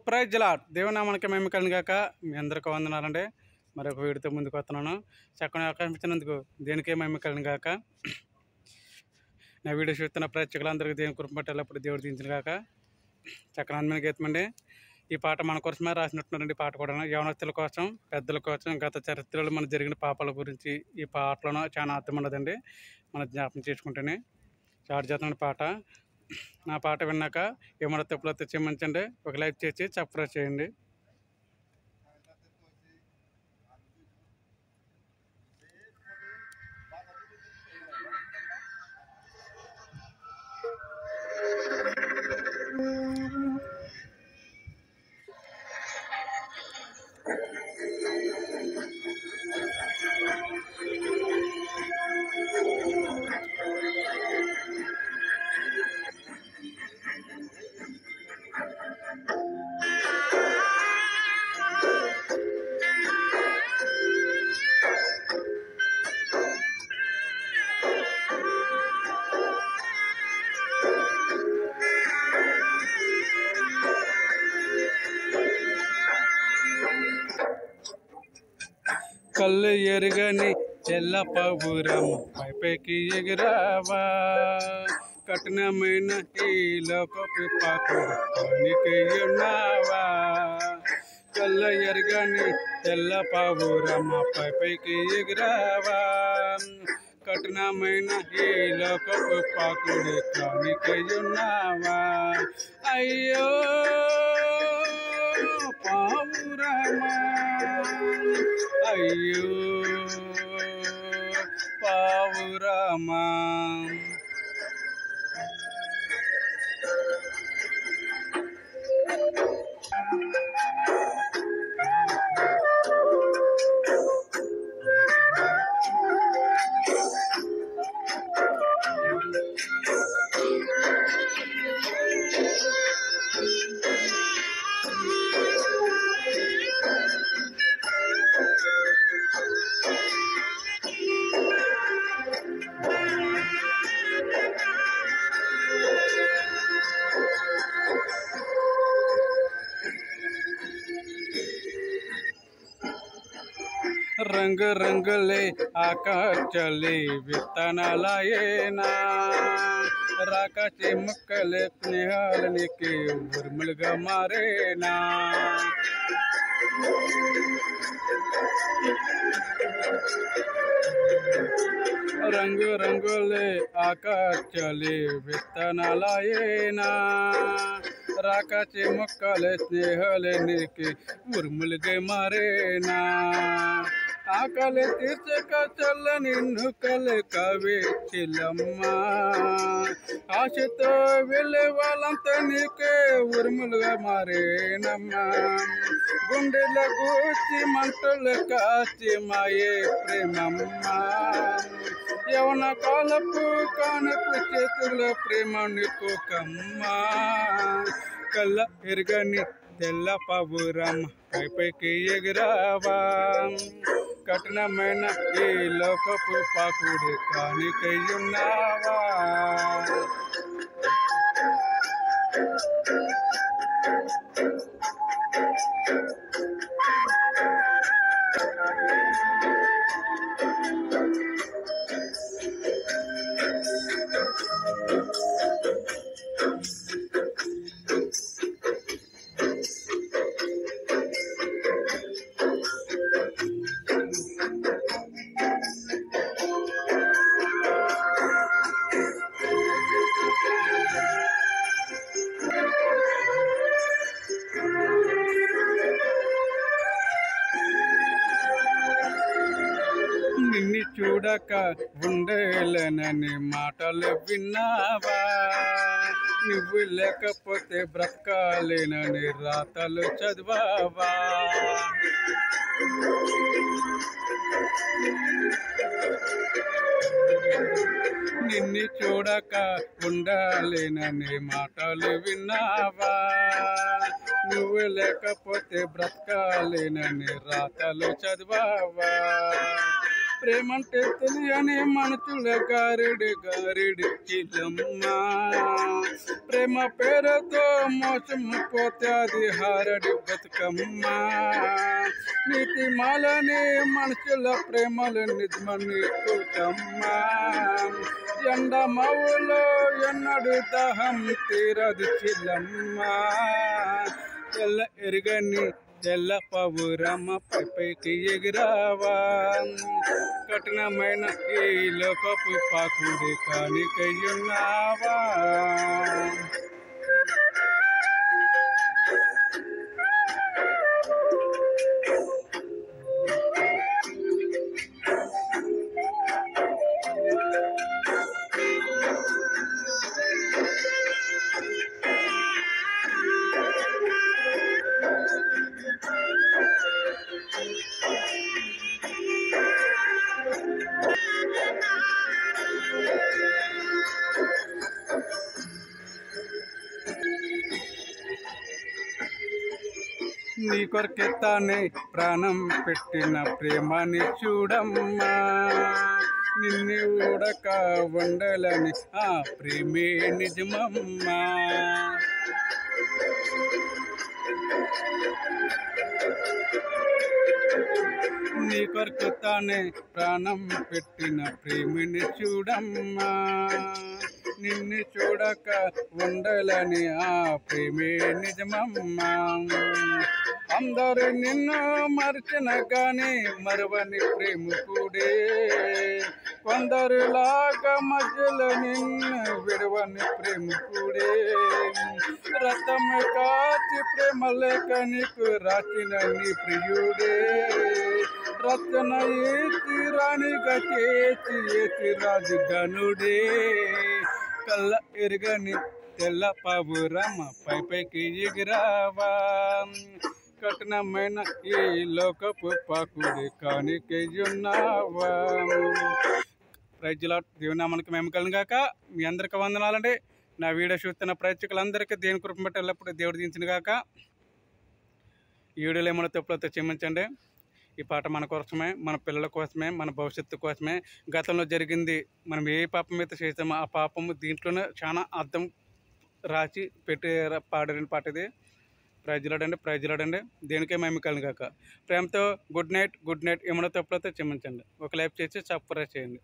Praise lord దేవుని నామానికి మహిమ కలుగును గాక. మీ అందరికీ వందనాలండి. మరొక వీడితో ముందుకు వస్తున్నాను. చక్కని అవకాశం ఇచ్చినందుకు దేనికే మహిమ కలుగును గాక. నా వీడియో చూస్తున్న ప్రేక్షకులందరికీ దేవుని కృప బట్టి ఎల్లప్పుడూ దేవుడు దించిన గాక. చక్కని అందమైన గీతం అండి. ఈ పాట మన కోసమే రాసినట్టున్నారండి. పాట కూడా యవనస్తుల కోసం, పెద్దల కోసం, గత చరిత్రలో మన జరిగిన పాపాల గురించి ఈ పాటలోనూ చాలా అర్థం ఉన్నదండి. మన జ్ఞాపకం చేసుకుంటేనే చాటు చేతున్న పాట. నా పాట విన్నాక ఏమైనా తప్పులు క్షమించండి. ఒక లైక్ చేసి సబ్స్క్రైబ్ చేయండి. కళ్ళు ఎరుగని తెల్ల పావురం పైపైకి ఎగిరావా, కఠినమైన ఈ లోకపు పాకుడు పనికి ఉన్నావా. కళ్ళు ఎరుగని తెల్ల పావురం పైపైకి ఎగిరావా, కఠినమైన ఈ లోకపు పాకుడు పనికి ఉన్నావా. అయ్యో పావురమా, అయ్యో పావురమా. రంగు రంగులే ఆకాశలే విత్తనాలయేనా, రాకాచి ముక్కలే స్నేహాలనికి ఉరుములుగా మారేనా. రంగు రంగులే ఆకాశలే విత్తనాలయేనా, రాకాచి ముక్కలే స్నేహాలనికి ఉరుములుగా మారేనా. ఆకలి తీర్చక చల్లని నుకలు కవి చిల్లమ్మా, ఆశతో వెళ్ళే వాళ్ళంతా నీకే ఉరుములుగా మారేనమ్మా. గుండెల గూర్చి మంటలు కాచి మాయే ప్రేమమ్మా, యవన కాలపు కానపు చేతుల ప్రేమ నీకు కమ్మా. కళ్ళ ఎరుగని తెల్ల పావురం పైపైకి ఎగిరావా, కఠినమైన ఈ లోకపు పాకుడు కానికయ్యున్నావా. నిన్ను చూడక ఉండలేనని మాటలు విన్నావా, నువ్వు లేకపోతే బ్రతకాలేనని రాతలు చదివావా. నిన్ను చూడక ఉండాలేనని మాటలు విన్నావా, నువ్వు లేకపోతే బ్రతకాలేనని రాతలు చదివావా. ప్రేమంటే తెలియని మనుషుల గారెడి గారెడి చిలమ్మ ప్రేమ పేరుతో మోసం పోతే అది హారడి బతుకమ్మ నీతి మాలని మనుషుల ప్రేమలు నిజమని కూటమ్మ ఎండ మవులో ఎన్నడు దహం తీరదు చిలమ్మ తెల్ల ఎరుగని తెల్ల పౌరమ్మ పైకి ఎగిరావా కఠినమైన ఈ లోకపు పాకుడి కానికయ్యున్నావా నీ కొరకే తానే ప్రాణం పెట్టిన ప్రేమని చూడమ్మా నిన్ను ఉడక వండలని ఆ ప్రేమే నిజమమ్మా నీ కొరకు తానే ప్రాణం పెట్టిన ప్రేమిని చూడమ్మా నిన్ను చూడక ఉండాలని ఆ ప్రేమే నిజమమ్మా అందరూ నిన్ను మరిచిన కానీ మరవని ప్రేమికుడే కొందరులాగా మధ్యలో నిన్ను విడవని ప్రేమికుడే రథము కాచి ప్రేమ లేక నీకు రాసిన నీ ప్రియుడే రచన ఏచి రాణిగా చేసి ఏచి రాజు గనుడే కళ్ళ ఎరుగని తెల్ల పావురమ్మ పైకి ఎగిరావా కఠినమైన ఈ లోకపు పాకుడి కానికయ్యున్నావా ప్రజల దేవునామానికి మేము కలిగాక మీ అందరికి వందనాలండి నా వీడియో చూస్తున్న ప్రేక్షకులందరికీ దేవుని కృప బట్టి ఎల్లప్పుడూ దేవుడు దించిన గాక ఈ వీడియోలో ఏమైనా తప్పులతో క్షమించండి ఈ పాట మన కోసమే మన పిల్లల కోసమే మన భవిష్యత్తు కోసమే గతంలో జరిగింది మనం ఏ పాపం అయితే చేసామో ఆ పాపము దీంట్లోనే చాలా అర్థం రాసి పెట్టి పాడిన పాట ఇది ప్రైజ్లాడండి దేనికే మేము కలిగాక ప్రేమతో గుడ్ నైట్ ఏమైనా తప్పులతో క్షమించండి ఒక లైఫ్ చేసి సబ్స్క్రైబ్ చేయండి.